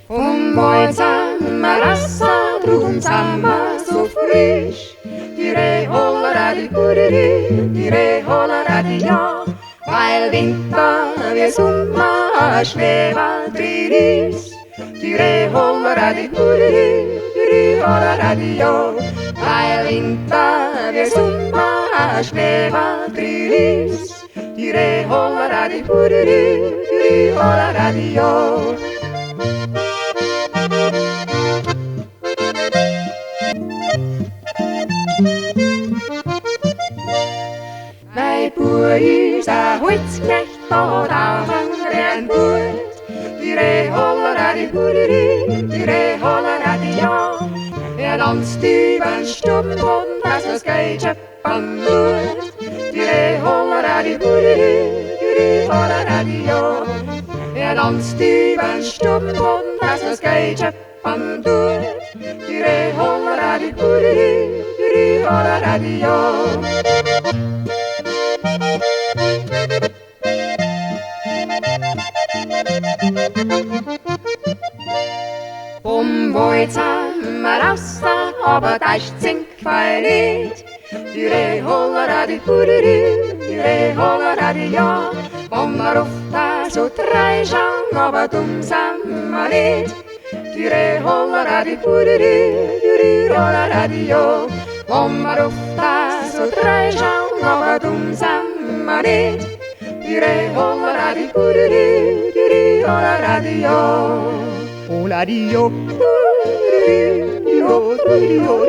Vom Sammarassa, drum samma så frisch. Dire hollera di hurri, dire hollera di ja. Weil Winter wie Sommer schwebelt dris. Dire hollera di hurri, dire hollera di ja. Weil Winter wie Sommer schwebelt dris. Dire hollera di hurri, dire hollera di ja. Wij boeien zijn hoedsknecht tot aan boert. Die ree hollera die boerie, die ree hollera die ja. En dan stuwen stumpen, als een skeitje van boert. Die ree hollera die boerie, die ree hollera die ja. En dan stuwen stumpen, als een skeitje van boert. Die ree hollera die boerie, die ree hollera die ja. Vom Sammarassa, aber das singt fein nicht. Die ree hollera die hurri, die ree hollera die ja. Om maar of daar zo treijang, aber dum samma niet. Die ree hollera die hurri, die ree hollera die ja. Om maar of daar zo treijang, aber dum samma niet. Die ree hollera die hurri, die ree hollera die ja. Hola dio, dio, dio, dio,